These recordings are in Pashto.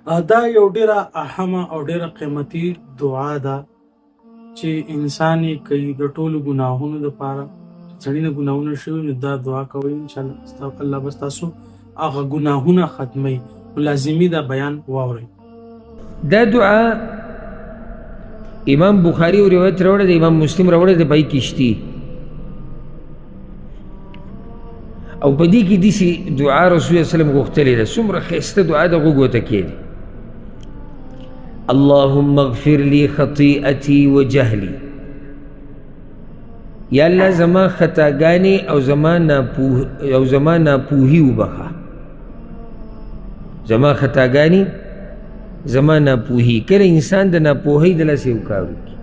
دا یو ډیره اهمه او ډیره قیمتي دعا ده چې انسان یې کوي د ټولو ګناهونو دپاره. چې سړي نه ګناهونه شوي نو دا دعا کوئ، انشاءالله الله به ستاسو هغه ګناهونه ختموي. لازمي دا بیان واورئ. دا دعا امام بخاری او روایت راوړی دی، امام مسلم راوړی دی، پای کشتی او په دې کې داسې دعا رسول الله وسلم غوښتلې ده. څومره ښایسته دعا ده، غوږ ورته کښېږدي. اللهم اغفر لي خطیئتي وجهلي، یا الله زما خطاګانې او زما ناپوهي وبخه. زما خطاګانې، زما ناپوهي. کله انسان د ناپوهۍ د لاسه یو کار وکړي،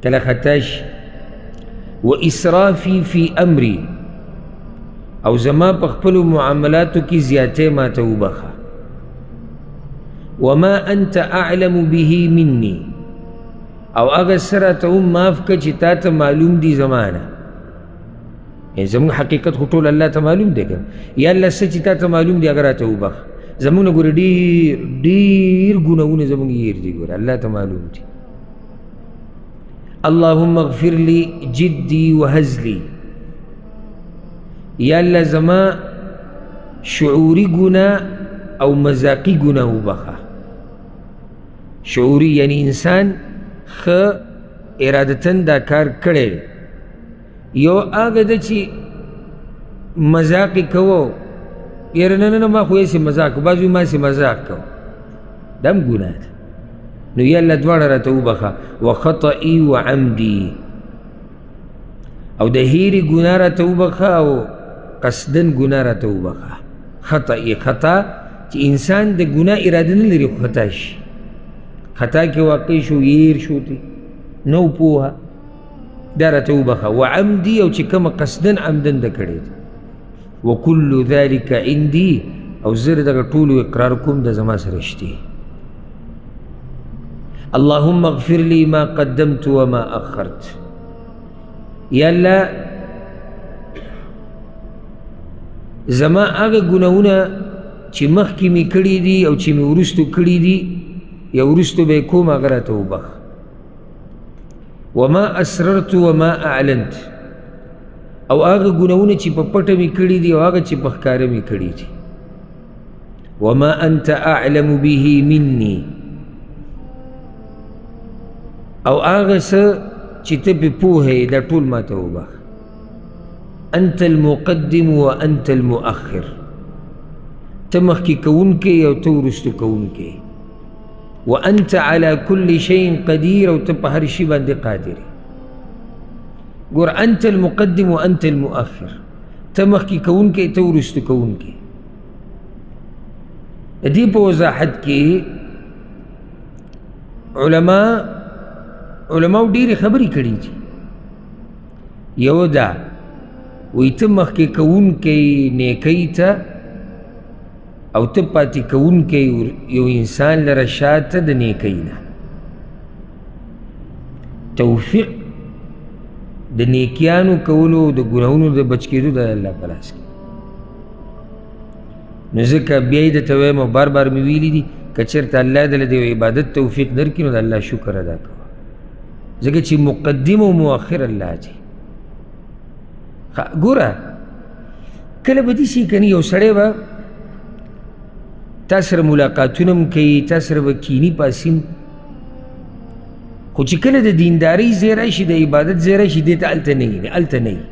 کله خطا شي. و اسرافي فی امري، او زما په خپلو معاملاتو کې زیاتې ماته وبخه. وما انت اعلم به مني، او هغه څه راته هم معاف که چې تا ته معلوم دي زما نه. زموږ حقیقت خو ټول الله ته معلوم دی که یا الله څه چې تا ته معلوم دي هغه راته وبخه. زموږ نه ګوره ډېر ګناهونه زموږ هېر دي، ګوره الله ته معلوم دي. اللهم اغفر لي جدي وهزلي، یا الله زما شعوري ګناه او مذاقي ګناه وبخه. شعوري یعنی انسان ښه ارادتن دا کار کړی دی. یو هغه ده چې مذاق یې کوو، یاره نه ما خو یې مذاق کوو، بعض وایي ما مذاق کوو، دا هم ګناه ده. نو یا الله دواړه راته وبخه. وخطئي وعمدي، او د هیرې ګناه راته وبخه او قصدن ګناه راته وبخه. خطئي، خطا چې انسان د ګناه اراده نه لري، خطا شي، خطا کې واقع شو، هیر شو، نو پوهه، دا راته وبخه. وعمدي، او چې کومه قصدن عمدن ده کړې ده. وکل ذلک عندي، او زه دغه ټولو اقرار کوم د زما سره شته. اللهم اغفر لي ما قدمت وما اخرت، یا الله زما هغه ګناهونه چې مخکې مې کړي دي او چې مې وروستو کړي دي یا وروستو به یې کوم هغه راته وبخه. وما اسررت وما اعلنت، او هغه ګناهونه چې په پټه مې کړي دي او هغه چې په ښکاره مې کړي دي. وما انت اعلم به مني، او هغه څه چې ته پې پوهه یې دا ټول ماته وبخه. انت المقدم وانت المؤخر، ته مخکې کوونکی او ته وروستو کوونکی. وانت على كل شيء قدير، او ته په هر شي باندې قادر. ګور انت المقدم وانت المؤخر، ته مخکې کوونکی ته وروستو کوونکی. د دې په وضاحت کې علماو ډېرې خبرې کړي دي. یو دا وایي ته مخکې کوونکی نیکۍ ته، او ته پاتې کوونکی یو انسان لره شاته د نیکۍ نه. توفیق د نیکیانو کولو د ګناهونو د بچ کېدو د الله په لاس کې. نو ځکه بیا یې درته وایم او بار بار مې ویلي دي، که چېرته الله دله د یو عبادت توفیق درکړي نو د الله شکر ادا کوه، ځکه چې مقدم او مؤخر الله دی. ګوره کله به داسې که نه یو سړی به تا سره ملاقاتونه هم کوي، تا سره به کیني پاسي، خو چې کله د دیندارۍ ځای راشي، د عبادت ځای راشي، دې ته هلته نه وي، هلته نه وي.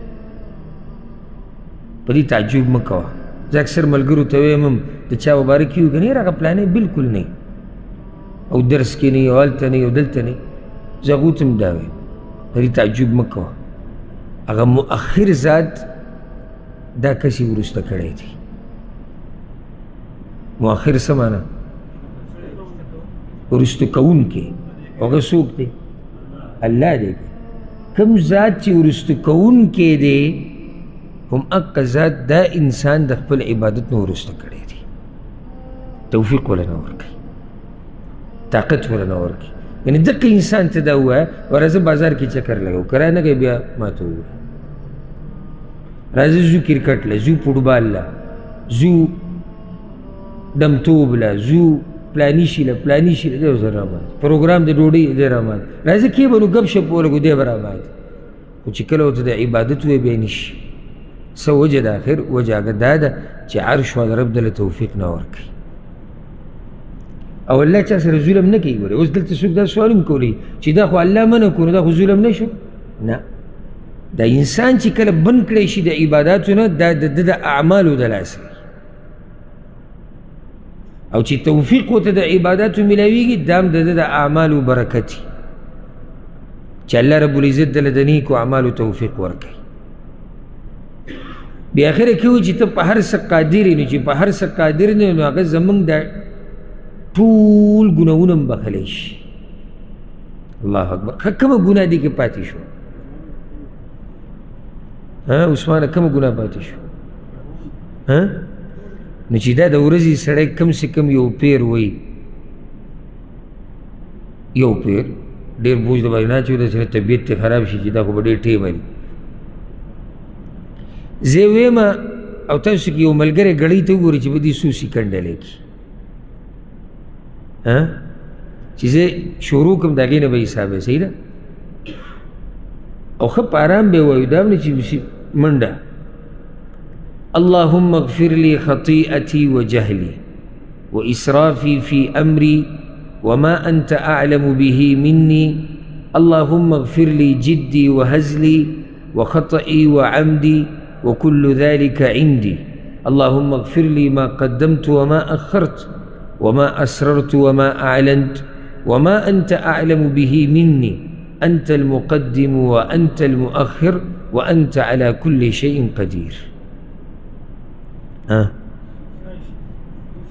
په دې تعجب مه کوه. زه اکثر ملګرو ته وایم هم د چا مبارک وي که نه، هغه پلانی بلکل نه، او درس کې نه، او هلته نه، او دلته نه. زه هغو ته هم دا وایم، په دې تعجب مه کوه. هغه مؤخر ذات دا کس یې وروسته کړی دی. مؤخر څه معنا؟ وروسته کوونکی. هغه څوک دی؟ الله دی. کوم ذات چې وروسته کوونکی دی، هم هغه ذات دا انسان د خپل عبادت نه وروسته کړی دی. توفیق وله نه ورکوي، طاقت وله نه ورکوي. یعنې دقه انسان ته دا ووایه ورځه بازار کې چکر لګو، کرای نه کوي، بیا ما ته ووایه راځه ځو کرکټ له، ځو فوټبال له، ځو دمتوب له، ځو پلانی شي له پلانی شي له دی ورسره رامات پروګرام د ډوډۍ دی رامات راځه کې به نو ګپ شپ ولګو دی به رامات خو چې کله ورته د عبادت وی بیا نشي څه وجه د آخر وجه هغه دا ده چې عرش والا رب دله توفیق نه ورکوي او الله چا سره ظلم نه کوي ګورې اوس دلته څوک دا سوال هم کولی چې دا خو الله منع کړو دا خو ظلم نه شو نه دا انسان چې کله بند کړی شي د عباداتو نه دا د اعمالو د لاسه او چې توفیق ورته د عباداتو میلاویږي دا هم د اعمالو برکت چې الله رب العزت دله د نیکو اعمالو توفیق ورکوي بیا اخره کې وایي چې ته په هر څه قادر یې نو چې په هر څه قادر نه نو هغه زموږ د ټول ګناهونه هم بخلی شي الله اکبر کومه ګناه دی کې پاتې شو عثمانه کومه ګناه پاتې شو نو چې دا د ورځې سړی کم سے کم یو پیر وایي یو پیر ډېر بوج د باندې نه اچوي داسې طبیعت ته خراب شي چې دا خو به ډېر ټیم وي زه ویم او تاسو کې یو ملګری ګړۍ ته وګورئ چې به دې څو سیکنډه لیکي چې زه شروع کوم د هغې نه به حساب وي صحیح ده او ښه په ارام به وایو دا هم نه چې منډه اللهم اغفر لي خطيئتي وجهلي وإسرافي في أمري وما أنت أعلم به مني اللهم اغفر لي جدي وهزلي وخطئي وعمدي وكل ذلك عندي اللهم اغفر لي ما قدمت وما أخرت وما أسررت وما أعلنت وما أنت أعلم به مني أنت المقدم وأنت المؤخر وأنت على كل شيء قدير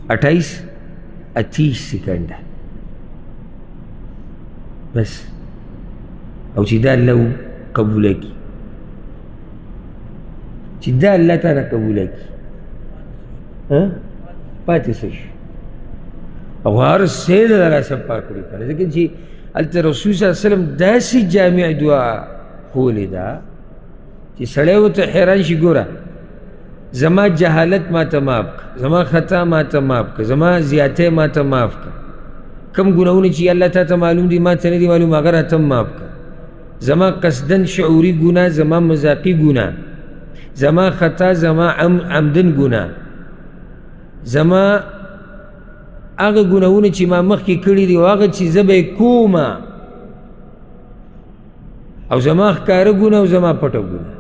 28 سیکنډ بس او چې دا الله قبوله کړي چې دا الله تعالی قبوله کړي پاتې څه شو او هر څه د الله څخه پاک کړي کنه ځکه چې هلته رسول صلی الله علیه وسلم داسې جامع دعا ښولې ده چې سړی ورته حیران شي ګوره زما جهالت ما ته معاف که زما خطا ما ته معاف که زما زیاتی ما ته معاف که کم ګناهونه چې الله تا ته معلوم دي ما ته نه دي معلوم هغه راته معاف که زما قصدن شعوري ګناه زما مذاقي ګناه زما خطا زما عمدن ګناه زما هغه ګناهونه چې ما مخکې کړي دي او هغه چې زه به یې کومه او زما ښکاره ګناه او زما پټه ګناه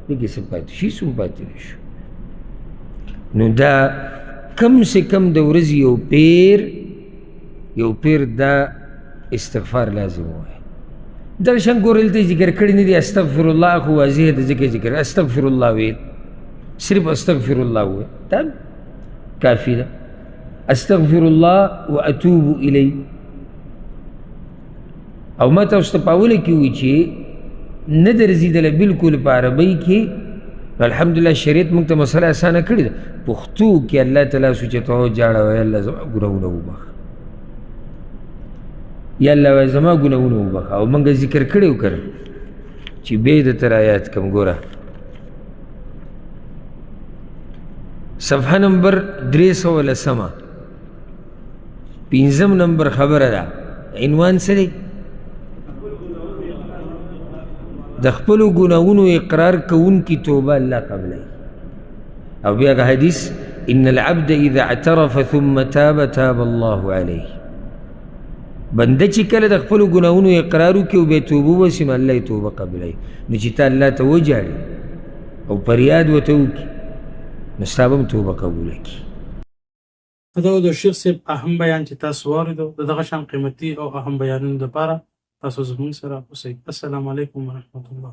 دې کې څه پاتې شي څوم پاتې نه شو نو دا کم سے کم د ورځې یو پیر دا استغفار لازم وایي دغه شان ګورې دلته ذکر کړي نه دي استغفر الله خو واضح د ذکر استغفر الله ویل صرف استغفر الله ویل دا کافي ده استغفر الله واتوب الی او ما تاسو ته په اوله کې وایي چې نه درځېدله بلکل په عربۍ کې الحمدلله شریعت موږ ته مسله اسانه کړې ده پښتو کې الله تعالی سوچته او جاړه وایي الله زما ګناهونه وبخه یا الله وایي زما ګناهونه وبخه او موږ ذکر کړی و کنه چې بیا یې درته رایاد کړم ګوره صفحه نمبر 310 پنځم نمبر خبره ده عنوان څه دی د خپلو ګناهونو اقرار کوونکي توبه الله قبلوي او بیا هغه حدیث ان العبد اذا اعترف ثم تاب تاب الله عليه بنده چې کله د خپلو ګناهونو اقرار وکړي او بیا توبه وسي نو الله یې توبه قبلوي نو چې ته الله ته وجاړې او فریاد ورته وکړي نو ستا به هم توبه قبوله کړي دا د شیخ صاحب اهم بیان چې تاسو واورېدو د دغه شان قیمتي او اهم بیانونو دپاره تاسو زموږ سره اوسئ. السلام علیکم ورحمة الله.